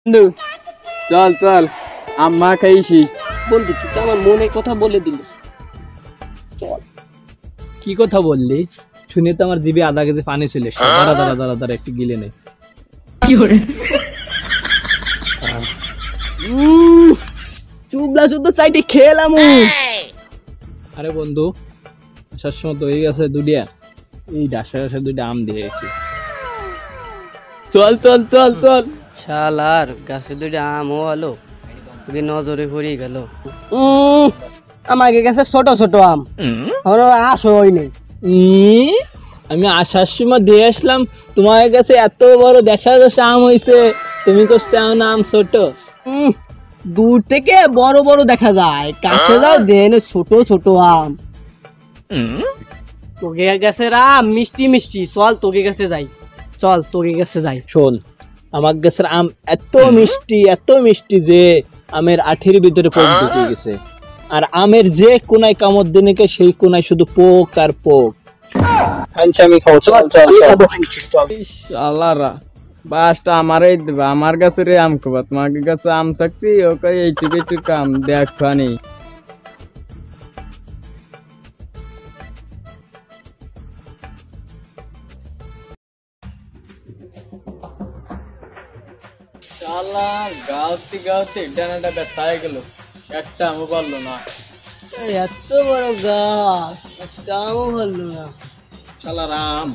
বন্ধু চল চল আম্মা খাইছি। বন্ধু তুই তো আমার মনের কথা বলে দিলি। চল। কি কথা বললি? শুনে তো আমার জিভে আধা কেজি পানি ছিল। দাঁড়া দাঁড়া দাঁড়া দাঁড়া একটু গিলে নে। কি করে চুবলা শুদ্ধ চাইটি খেলাম। আরে বন্ধু আসার সময় তো হয়ে গেছে দুডিয়া, এই ডাসা ডাসা দুইটা আম দিয়ে গেছি। চল চল চল চল। শালার গাছে দুইটা আমও হলো, ওকে নজরে পড়ে গেল। আমাকে গেছে ছোট ছোট আম, আমার আসো হয় নাই। আমি আসার সময় দিয়ে আসলাম, তোমার কাছে এত বড় দেশা দেশা আম হয়েছে, তুমি করতে আম ছোট। দূর থেকে বড় বড় দেখা যায়, কাছে যাও দেন ছোট ছোট আম। তোকে গেছে আম মিষ্টি মিষ্টি, চল তোকে কাছে যাই, চল তোকে কাছে যাই। শোন, আমার গাছের আম এত মিষ্টি যে আমের আঠির ভিতরে পোক ঢুকে গেছে, আর আমের যে কোনায় কামড় দিনে সেই কোনায় শুধু পোক আর পোক। শালারা বাসটা আমারই দেবে, আমার কাছে রে আম খাবা, তোমার কাছে আম থাকতি ওকে এইটুকু এইটুকু আম দেখ খানি। শালার গাওতে গাওতে ডানাটা ব্যথা হয়ে গেল, একটা আমও পারলো না। এত বড় গাছ, একটা আমও ভালো না। শালার আম।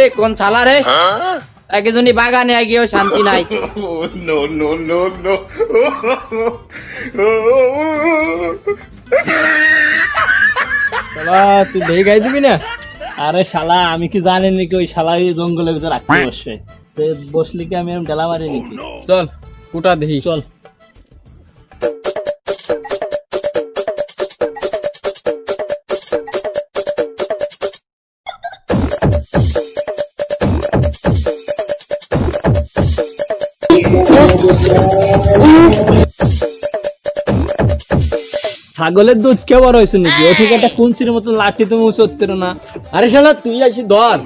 এ কোন শালা রে, একজনই বাগানে গিয়েও শান্তি নাই। শালা তুই ঢেকে গাই দিবি না? আরে শালা আমি কি জানি নাকি ওই শালা জঙ্গলের ভিতরে রাখতে বসে, বসলি কি আমি এরকম ডেলা মারি নাকি? চল কুটা দেখি। চল। ছাগলের দুধ কে বড় হয়েছে নাকি? ও থেকে একটা কুঞ্চির মতো লাঠি তুমি উঁচতে না। আরে শালা তুই আসি ধর,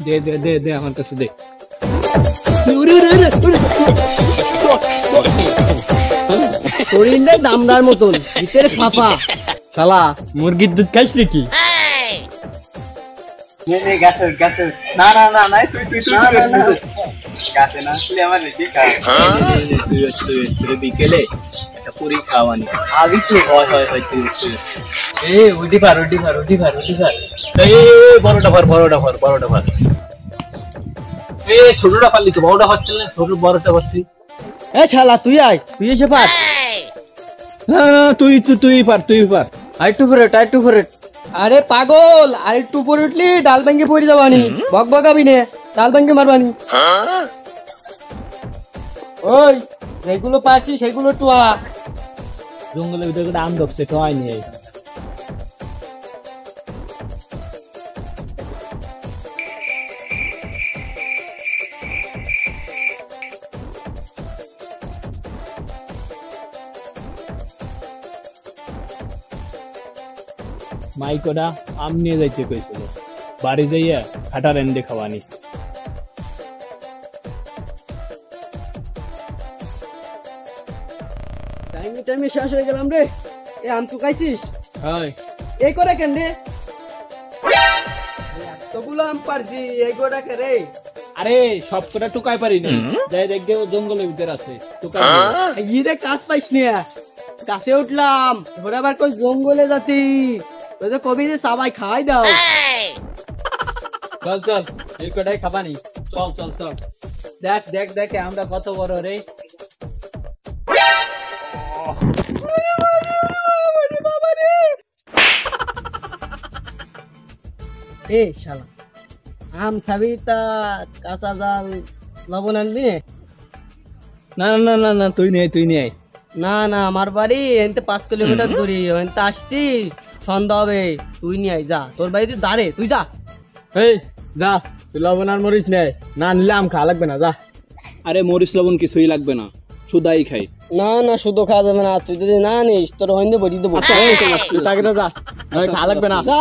দে দে দে দে আমার কাছে দে। শরীরটা দামদার মতন, ভিতরে ফাঁপা। শালা মুরগির দুধ খাইস নাকি? বিকেলে একটা পুরি খাওয়ানি আগে কি উঠি পার বড়টা ভার ছোটটা পারলি তো, বড়টা পারছিল না, ছোট বড়টা পারছি। এ শালা তুই আয়, তুই এসে পার। না তুই পার। আরেকটু ফেরত। আরে পাগল, আরেকটু উপরে উঠলি ডাল ভেঙে পড়ে যাবানি, বক বকাবি নে, ডাল ভেঙে মারবানি। ওই যেগুলো পাচ্ছি সেগুলো টুয়া। জঙ্গলের ভিতরে একটা আম ঢুকছে, খাওয়াইনি। মাইকোটা আম নিয়ে যাইতে কইছিল, বাড়ি যাইয়া খাটা রেন্ডে খাওয়ানি। টাইমে শেষ হয়ে গেলাম রে। এ আম তো খাইছিস? এই করে কেন রে? এতগুলো আম পারছি, এই করে কে রে? আরে সব কটা টুকাই পারি না, যাই দেখবে ও জঙ্গলের ভিতরে আছে। রে কাজ পাইস না, গাছে উঠলাম ধরে আবার কই জঙ্গলে যাতি, ওই যে কবি যে সবাই খাই দাও। চল চল এই কটাই খাবানি। চল দেখ আমরা কত বড় রে। এ শালা আম খাবি তা কাঁচা জাল লবণ আনবি? না তুই নিয়ে আয়। না আমার বাড়ি এনতে 5 কিলোমিটার দূরে, এনতে আসতি সন্ধ্যা হবে। তুই নিয়ে আয়, যা তোর বাড়িতে দাঁড়ে, তুই যা। এই যা, তুই লবণ আর মরিচ নে, না নিলে আম খাওয়া লাগবে না, যা। আরে মরিচ লবণ কিছুই লাগবে না, সুদাই খাই। না না শুধু খাওয়া যাবে না, তুই যদি না নিস তোর হইন্দে বড়ি দেবো। তুই তাকে তো যা, নয় খাওয়া লাগবে না। যা।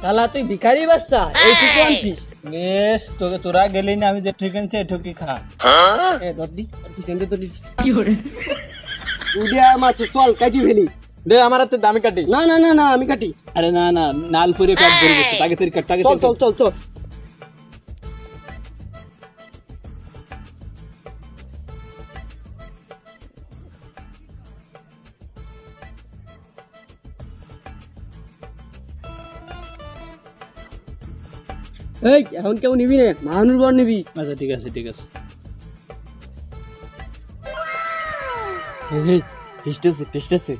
শালা তুই ভিখারি বাচ্চা, এইটুকু আনছিস? বেশ, তোকে তোরা গেলি না, আমি যে ঠিক আনছি এটুকি খা। এ দদ্দি আর পিছন দিয়ে তো দিচ্ছি। কি করে উড়িয়া মাছ, চল কাটি ফেলি। দে আমার হাতে দামি কাটি। না না না না আমি কাটি। আরে না না, নাল পুরে পেট ভরে গেছে, তাকে তুই কাট, তাকে চল চল চল চল। এই এখন কেউ নিবি না, মাহানুর বর নিবি। আচ্ছা ঠিক আছে ঠিক আছে। টেস্ট আছে, টেস্ট আছে।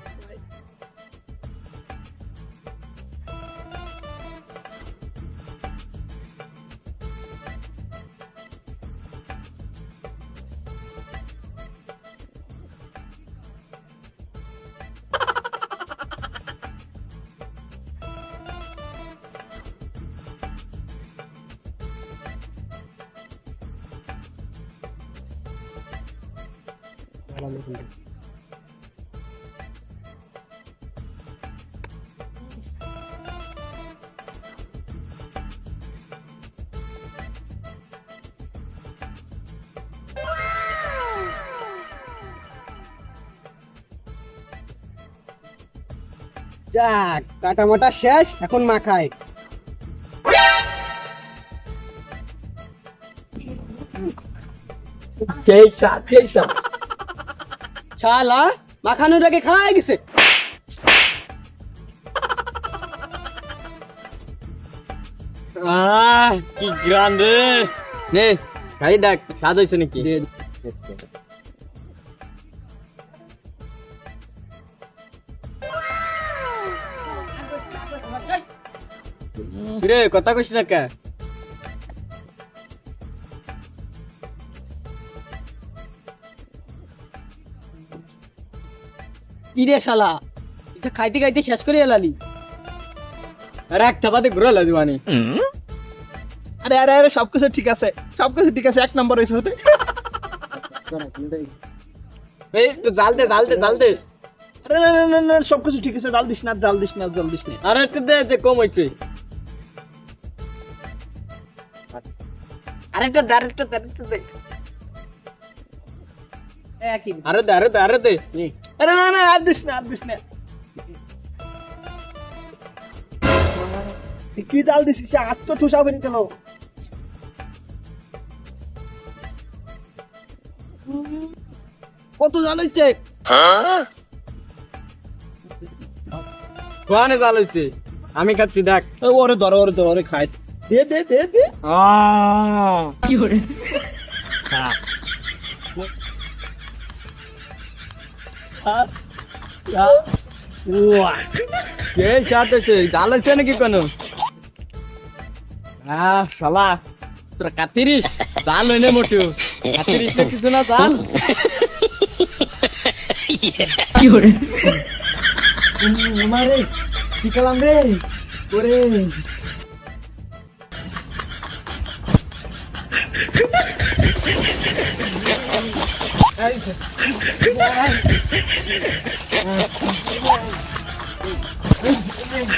যাক কাটা মাটা শেষ, এখন মাখায়। শালা মাখানোর আগে খাওয়া গেছে। কি গ্রান রে। নে খাই দেখ স্বাদ হয়েছে নাকি। রে কথা কইস না কে? কি রে শালা, এটা খাইতে খাইতে শেষ করে এলালি। আরে এক চাপাতে ঘুরে লা দিবানি। আরে আরে আরে সবকিছু ঠিক আছে, সবকিছু ঠিক আছে, এক নম্বর হয়েছে হতে। এই তো জাল দে জাল দে জাল দে। আরে না না না না, সবকিছু ঠিক আছে, জাল দিস না জাল দিস না জাল দিস না। আরে একটু দে দে, কম হয়েছে। আরেকটা দে আরেকটা দে আরেকটা দে। আরে দে আরে দে আরে দে। আরে না না, আর দিস না আর দিস না। কি জাল দিছিস, আর তো ঠুসা বেরিয়ে গেল। কত জাল হচ্ছে? কোয়ানে জাল হয়েছে, আমি খাচ্ছি দেখ। ওরে ধর ওরে ধর, ওরে খাই। দে দে দে দে। কি করে কে স্বাদ হয়েছে, জাল হয়েছে নাকি কোনো? শালা তোরা কাতিরিস, জাল হইনে মোটু কাতিরিস না কিছু না জাল। কি করে মারে কি করলাম রে ওরে। এই